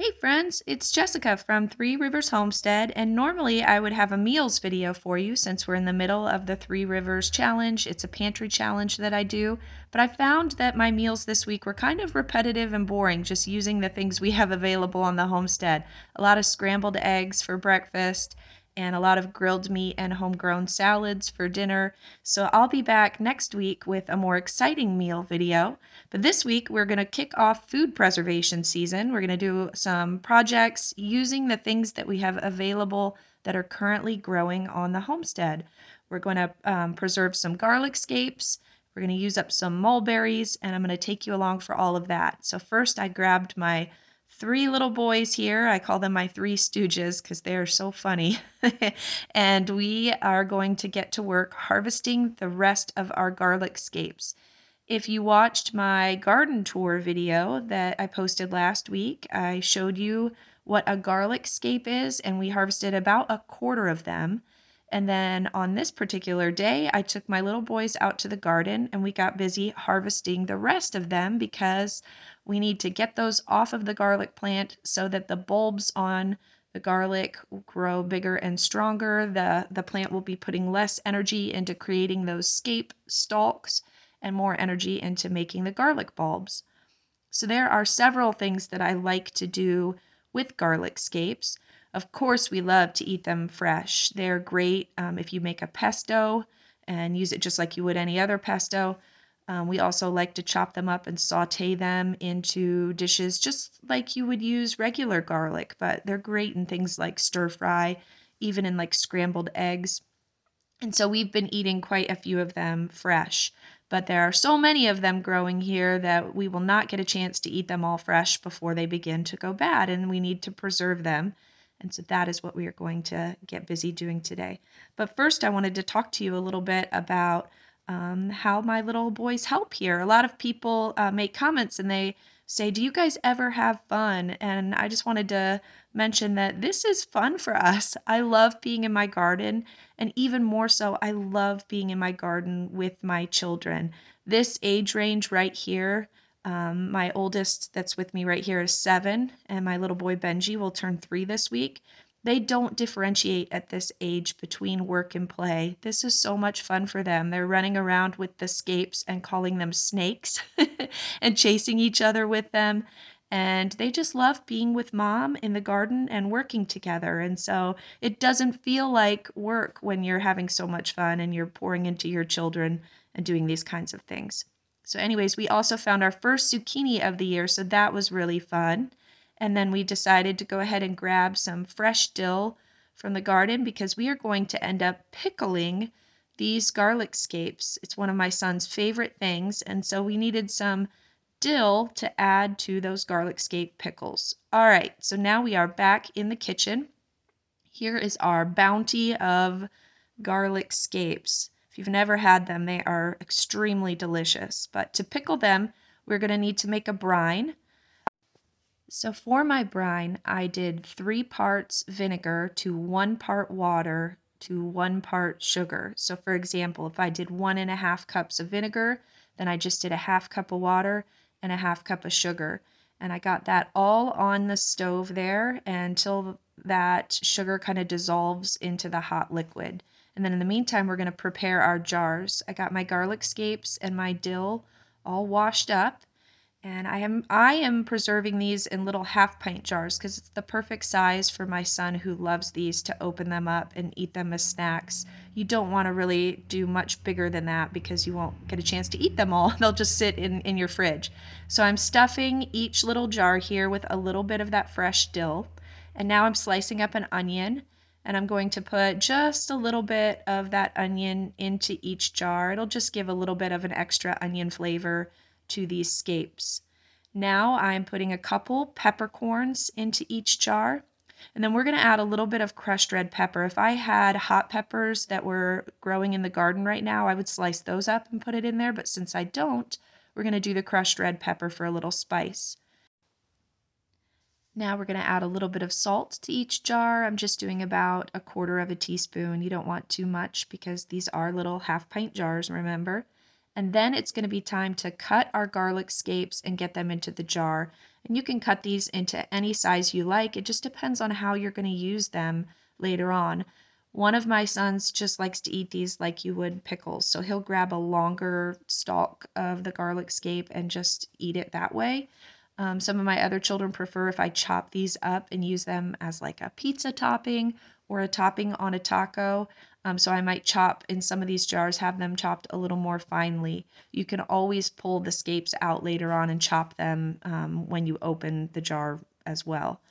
Hey friends, it's Jessica from Three Rivers Homestead, and normally I would have a meals video for you since we're in the middle of the Three Rivers Challenge. It's a pantry challenge that I do, but I found that my meals this week were kind of repetitive and boring, just using the things we have available on the homestead. A lot of scrambled eggs for breakfast, and a lot of grilled meat and homegrown salads for dinner. So I'll be back next week with a more exciting meal video. But this week, we're going to kick off food preservation season. We're going to do some projects using the things that we have available that are currently growing on the homestead. We're going to preserve some garlic scapes. We're going to use up some mulberries, and I'm going to take you along for all of that. So first, I grabbed my three little boys here. I call them my three stooges because they are so funny. And we are going to get to work harvesting the rest of our garlic scapes. If you watched my garden tour video that I posted last week, I showed you what a garlic scape is, and we harvested about a quarter of them. And then on this particular day, I took my little boys out to the garden and we got busy harvesting the rest of them because we need to get those off of the garlic plant so that the bulbs on the garlic will grow bigger and stronger. The plant will be putting less energy into creating those scape stalks and more energy into making the garlic bulbs. So there are several things that I like to do with garlic scapes. Of course, we love to eat them fresh. They're great if you make a pesto and use it just like you would any other pesto. We also like to chop them up and saute them into dishes just like you would use regular garlic, but they're great in things like stir fry, even in like scrambled eggs. And so we've been eating quite a few of them fresh, but there are so many of them growing here that we will not get a chance to eat them all fresh before they begin to go bad, and we need to preserve them. And so that is what we are going to get busy doing today. But first, I wanted to talk to you a little bit about how my little boys help here. A lot of people make comments and they say, "Do you guys ever have fun?" And I just wanted to mention that this is fun for us. I love being in my garden, and even more so, I love being in my garden with my children. This age range right here, my oldest that's with me right here is 7, and my little boy Benji will turn 3 this week. They don't differentiate at this age between work and play. This is so much fun for them. They're running around with the scapes and calling them snakes and chasing each other with them. And they just love being with mom in the garden and working together. And so it doesn't feel like work when you're having so much fun and you're pouring into your children and doing these kinds of things. So, anyways, we also found our first zucchini of the year, so that was really fun. And then we decided to go ahead and grab some fresh dill from the garden because we are going to end up pickling these garlic scapes. It's one of my son's favorite things, and so we needed some dill to add to those garlic scape pickles. All right, so now we are back in the kitchen. Here is our bounty of garlic scapes. If you've never had them, they are extremely delicious. But to pickle them, we're going to need to make a brine. So for my brine, I did 3 parts vinegar to 1 part water to 1 part sugar. So for example, if I did 1.5 cups of vinegar, then I just did a half cup of water and a half cup of sugar. And I got that all on the stove there until that sugar kind of dissolves into the hot liquid. And then in the meantime, we're going to prepare our jars. I got my garlic scapes and my dill all washed up. And I am preserving these in little half pint jars because it's the perfect size for my son who loves these to open them up and eat them as snacks. You don't want to really do much bigger than that because you won't get a chance to eat them all. They'll just sit in your fridge. So I'm stuffing each little jar here with a little bit of that fresh dill. And now I'm slicing up an onion, and I'm going to put just a little bit of that onion into each jar. It'll just give a little bit of an extra onion flavor to these scapes. Now I'm putting a couple peppercorns into each jar, and then we're going to add a little bit of crushed red pepper. If I had hot peppers that were growing in the garden right now, I would slice those up and put it in there, but since I don't, we're going to do the crushed red pepper for a little spice. Now we're going to add a little bit of salt to each jar. I'm just doing about 1/4 teaspoon. You don't want too much because these are little half pint jars, remember. And then it's going to be time to cut our garlic scapes and get them into the jar. And you can cut these into any size you like. It just depends on how you're going to use them later on. One of my sons just likes to eat these like you would pickles. So he'll grab a longer stalk of the garlic scape and just eat it that way. Some of my other children prefer if I chop these up and use them as like a pizza topping or a topping on a taco. So I might chop in some of these jars, have them chopped a little more finely. You can always pull the scapes out later on and chop them when you open the jar as well.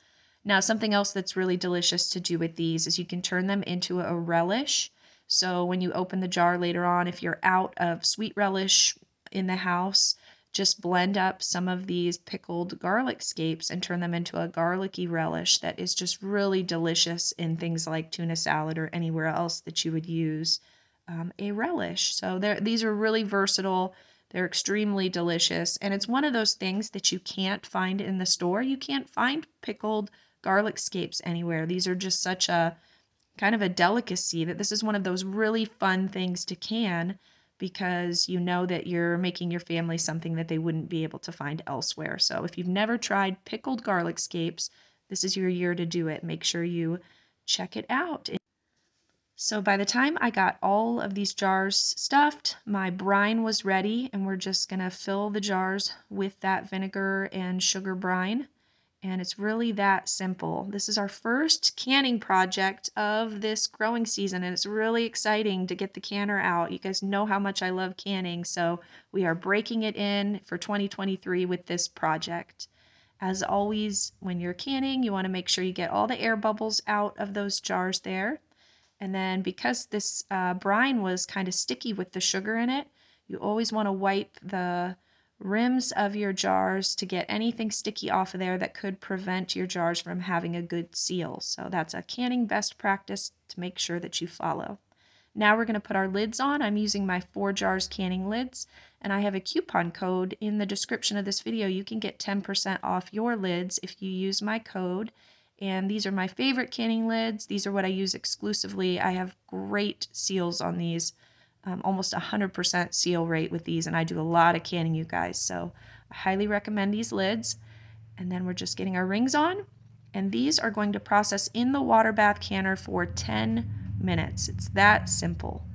Now, something else that's really delicious to do with these is you can turn them into a relish. So when you open the jar later on, if you're out of sweet relish in the house, just blend up some of these pickled garlic scapes and turn them into a garlicky relish that is just really delicious in things like tuna salad or anywhere else that you would use a relish. So these are really versatile. They're extremely delicious. And it's one of those things that you can't find in the store. You can't find pickled garlic scapes anywhere. These are just such a kind of a delicacy that this is one of those really fun things to can because you know that you're making your family something that they wouldn't be able to find elsewhere. So if you've never tried pickled garlic scapes, this is your year to do it. Make sure you check it out. So by the time I got all of these jars stuffed, my brine was ready, and we're just going to fill the jars with that vinegar and sugar brine. And it's really that simple. This is our first canning project of this growing season, and it's really exciting to get the canner out. You guys know how much I love canning, so we are breaking it in for 2023 with this project. As always, when you're canning, you want to make sure you get all the air bubbles out of those jars there. And then because this brine was kind of sticky with the sugar in it, you always want to wipe the rims of your jars to get anything sticky off of there that could prevent your jars from having a good seal. So that's a canning best practice to make sure that you follow. Now we're going to put our lids on. I'm using my 4 jars canning lids, and I have a coupon code in the description of this video. You can get 10% off your lids if you use my code. And these are my favorite canning lids. These are what I use exclusively. I have great seals on these, almost 100% seal rate with these, and I do a lot of canning, you guys. So I highly recommend these lids. And then we're just getting our rings on. And these are going to process in the water bath canner for 10 minutes. It's that simple.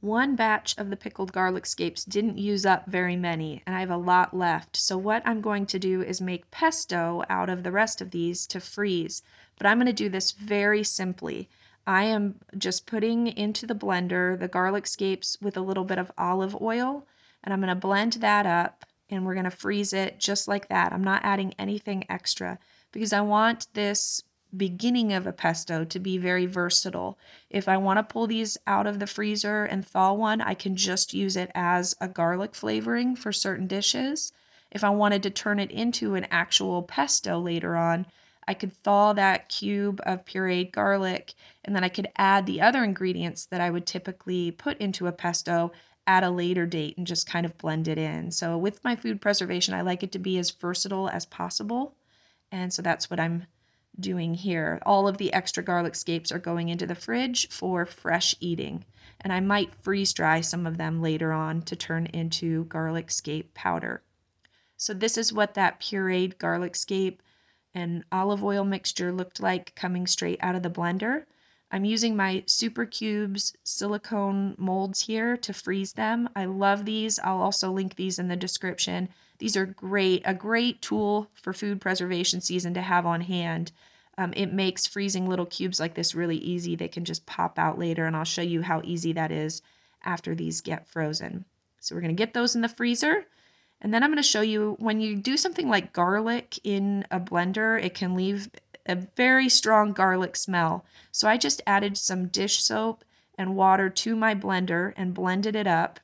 One batch of the pickled garlic scapes didn't use up very many, and I have a lot left. So what I'm going to do is make pesto out of the rest of these to freeze. But I'm going to do this very simply. I am just putting into the blender the garlic scapes with a little bit of olive oil, and I'm going to blend that up, and we're going to freeze it just like that. I'm not adding anything extra because I want this beginning of a pesto to be very versatile. If I want to pull these out of the freezer and thaw one, I can just use it as a garlic flavoring for certain dishes. If I wanted to turn it into an actual pesto later on, I could thaw that cube of pureed garlic, and then I could add the other ingredients that I would typically put into a pesto at a later date and just kind of blend it in. So with my food preservation, I like it to be as versatile as possible. And so that's what I'm doing here. All of the extra garlic scapes are going into the fridge for fresh eating. And I might freeze dry some of them later on to turn into garlic scape powder. So this is what that pureed garlic scape and olive oil mixture looked like coming straight out of the blender. I'm using my Super Cubes silicone molds here to freeze them. I love these. I'll also link these in the description. These are a great tool for food preservation season to have on hand. It makes freezing little cubes like this really easy. They can just pop out later, and I'll show you how easy that is after these get frozen. So we're going to get those in the freezer. And then I'm going to show you when you do something like garlic in a blender, it can leave a very strong garlic smell. So I just added some dish soap and water to my blender and blended it up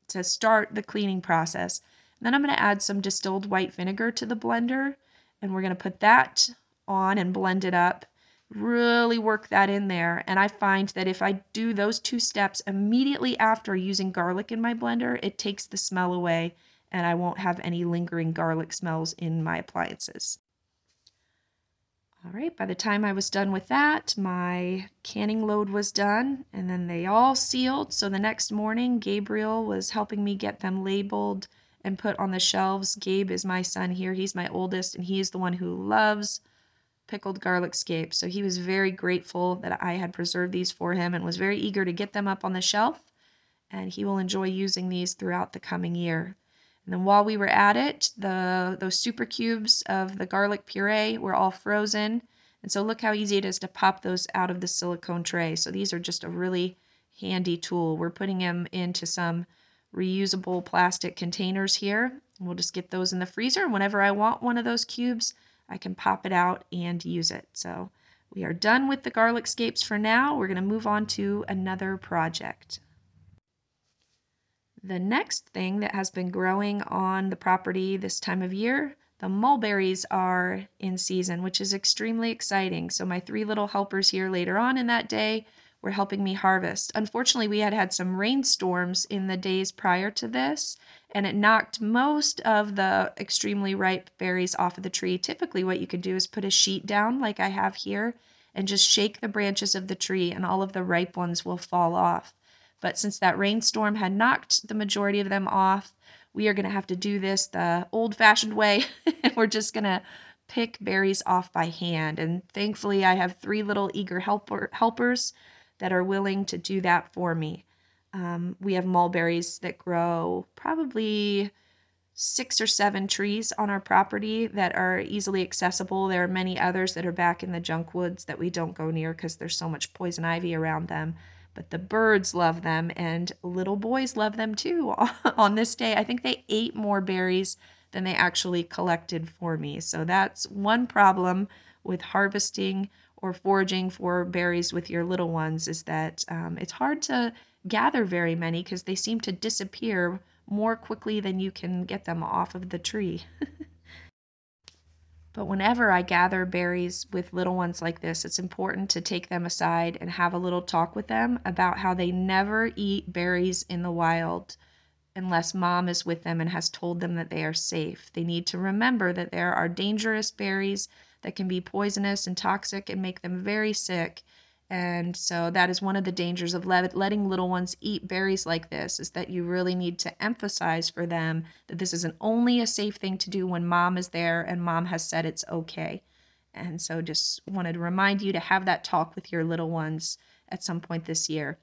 to start the cleaning process. And then I'm going to add some distilled white vinegar to the blender, and we're going to put that on and blend it up. Really work that in there. And I find that if I do those 2 steps immediately after using garlic in my blender, it takes the smell away, and I won't have any lingering garlic smells in my appliances. All right, by the time I was done with that, my canning load was done, and then they all sealed. So the next morning, Gabriel was helping me get them labeled and put on the shelves. Gabe is my son here. He's my oldest, and he's the one who loves pickled garlic scapes. So he was very grateful that I had preserved these for him and was very eager to get them up on the shelf. And he will enjoy using these throughout the coming year. And then while we were at it, those super cubes of the garlic puree were all frozen. And so look how easy it is to pop those out of the silicone tray. So these are just a really handy tool. We're putting them into some reusable plastic containers here. We'll just get those in the freezer. And whenever I want one of those cubes, I can pop it out and use it. So we are done with the garlic scapes for now. We're going to move on to another project. The next thing that has been growing on the property this time of year, the mulberries are in season, which is extremely exciting. So my three little helpers here later on in that day were helping me harvest. Unfortunately, we had some rainstorms in the days prior to this, and it knocked most of the extremely ripe berries off of the tree. Typically, what you could do is put a sheet down like I have here and just shake the branches of the tree, and all of the ripe ones will fall off. But since that rainstorm had knocked the majority of them off, we are going to have to do this the old-fashioned way. We're just going to pick berries off by hand. And thankfully, I have three little eager helpers that are willing to do that for me. We have mulberries that grow probably 6 or 7 trees on our property that are easily accessible. There are many others that are back in the junk woods that we don't go near because there's so much poison ivy around them. But the birds love them, and little boys love them too. On this day, I think they ate more berries than they actually collected for me. So that's one problem with harvesting or foraging for berries with your little ones, is that it's hard to gather very many because they seem to disappear more quickly than you can get them off of the tree. But whenever I gather berries with little ones like this, it's important to take them aside and have a little talk with them about how they never eat berries in the wild unless mom is with them and has told them that they are safe. They need to remember that there are dangerous berries that can be poisonous and toxic and make them very sick. And so that is one of the dangers of letting little ones eat berries like this, is that you really need to emphasize for them that this is only a safe thing to do when mom is there and mom has said it's okay. And so just wanted to remind you to have that talk with your little ones at some point this year.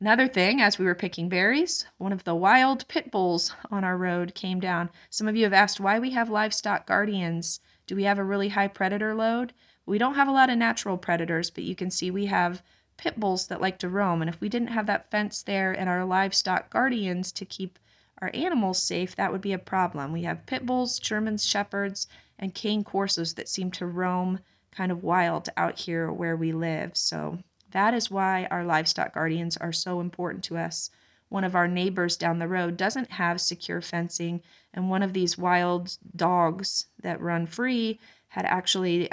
Another thing, as we were picking berries, one of the wild pit bulls on our road came down. Some of you have asked why we have livestock guardians. Do we have a really high predator load? We don't have a lot of natural predators, but you can see we have pit bulls that like to roam. And if we didn't have that fence there and our livestock guardians to keep our animals safe, that would be a problem. We have pit bulls, German shepherds, and cane corsos that seem to roam kind of wild out here where we live. So that is why our livestock guardians are so important to us. One of our neighbors down the road doesn't have secure fencing, and one of these wild dogs that run free had actually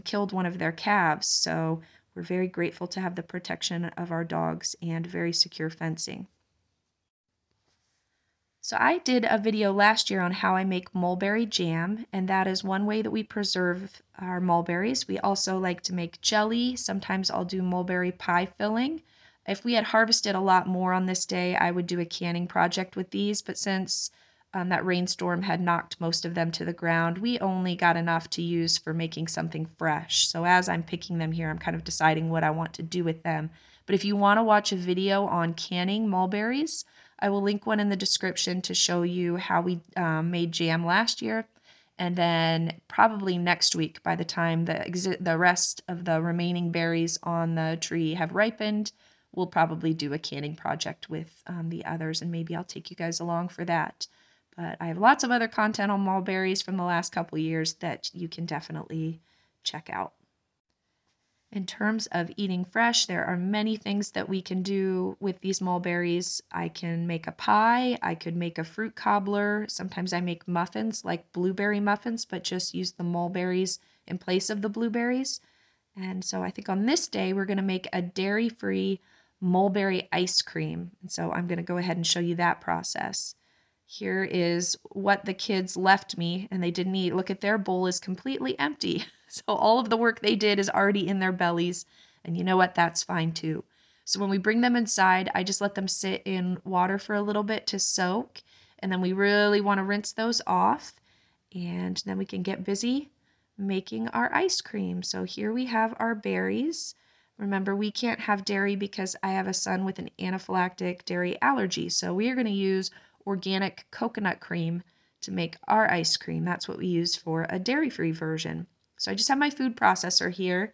killed one of their calves. So we're very grateful to have the protection of our dogs and very secure fencing. So I did a video last year on how I make mulberry jam, and that is one way that we preserve our mulberries. We also like to make jelly. Sometimes I'll do mulberry pie filling. If we had harvested a lot more on this day, I would do a canning project with these, but since that rainstorm had knocked most of them to the ground, we only got enough to use for making something fresh. So as I'm picking them here, I'm kind of deciding what I want to do with them. But if you want to watch a video on canning mulberries, I will link one in the description to show you how we made jam last year. And then probably next week, by the time the rest of the remaining berries on the tree have ripened, we'll probably do a canning project with the others, and maybe I'll take you guys along for that. But I have lots of other content on mulberries from the last couple years that you can definitely check out. In terms of eating fresh, there are many things that we can do with these mulberries. I can make a pie, I could make a fruit cobbler. Sometimes I make muffins, like blueberry muffins, but just use the mulberries in place of the blueberries. And so I think on this day, we're going to make a dairy-free mulberry ice cream. And so I'm going to go ahead and show you that process. Here is what the kids left me and they didn't eat. Look at their bowl is completely empty. So all of the work they did is already in their bellies. And you know what? That's fine too. So when we bring them inside, I just let them sit in water for a little bit to soak. And then we really want to rinse those off. And then we can get busy making our ice cream. So here we have our berries. Remember, we can't have dairy because I have a son with an anaphylactic dairy allergy. So we are going to use organic coconut cream to make our ice cream. That's what we use for a dairy-free version. So I just have my food processor here.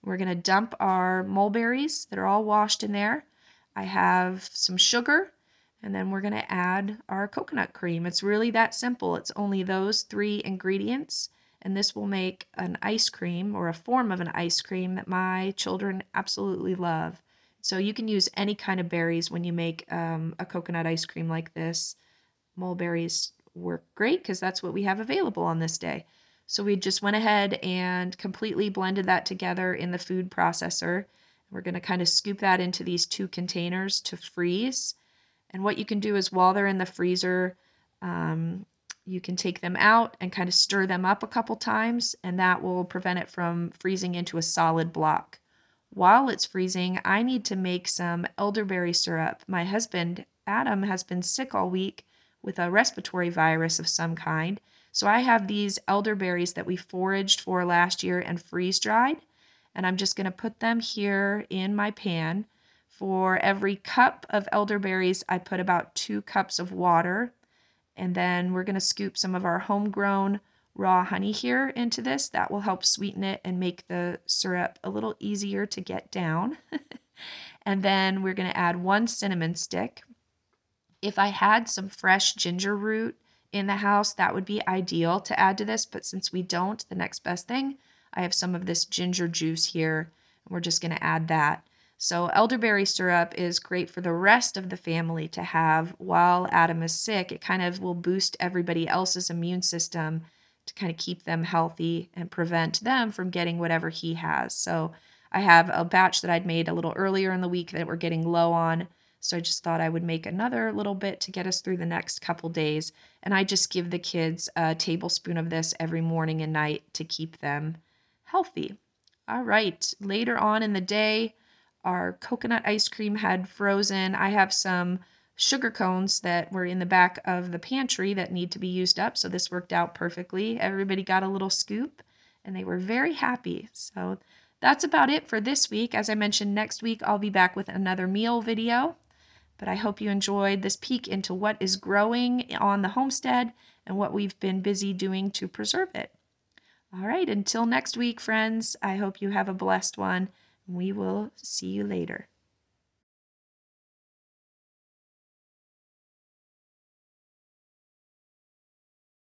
We're going to dump our mulberries that are all washed in there. I have some sugar, and then we're going to add our coconut cream. It's really that simple. It's only those 3 ingredients, and this will make an ice cream or a form of an ice cream that my children absolutely love. So you can use any kind of berries when you make a coconut ice cream like this. Mulberries work great because that's what we have available on this day. So we just went ahead and completely blended that together in the food processor. We're going to kind of scoop that into these 2 containers to freeze. And what you can do is while they're in the freezer, you can take them out and kind of stir them up a couple times, and that will prevent it from freezing into a solid block. While it's freezing, I need to make some elderberry syrup. My husband, Adam, has been sick all week with a respiratory virus of some kind. So I have these elderberries that we foraged for last year and freeze dried. And I'm just going to put them here in my pan. For every cup of elderberries, I put about 2 cups of water. And then we're going to scoop some of our homegrown raw honey here into this. That will help sweeten it and make the syrup a little easier to get down. And then we're going to add 1 cinnamon stick. If I had some fresh ginger root in the house, that would be ideal to add to this. But since we don't, the next best thing, I have some of this ginger juice here. And we're just going to add that. So elderberry syrup is great for the rest of the family to have while Adam is sick. It kind of will boost everybody else's immune system to kind of keep them healthy and prevent them from getting whatever he has. So I have a batch that I'd made a little earlier in the week that we're getting low on. So I just thought I would make another little bit to get us through the next couple days. And I just give the kids a tablespoon of this every morning and night to keep them healthy. All right, later on in the day, our coconut ice cream had frozen. I have some sugar cones that were in the back of the pantry that need to be used up, so this worked out perfectly. Everybody got a little scoop, and they were very happy. So that's about it for this week. As I mentioned, next week I'll be back with another meal video, but I hope you enjoyed this peek into what is growing on the homestead and what we've been busy doing to preserve it. All right, until next week, friends, I hope you have a blessed one. We will see you later.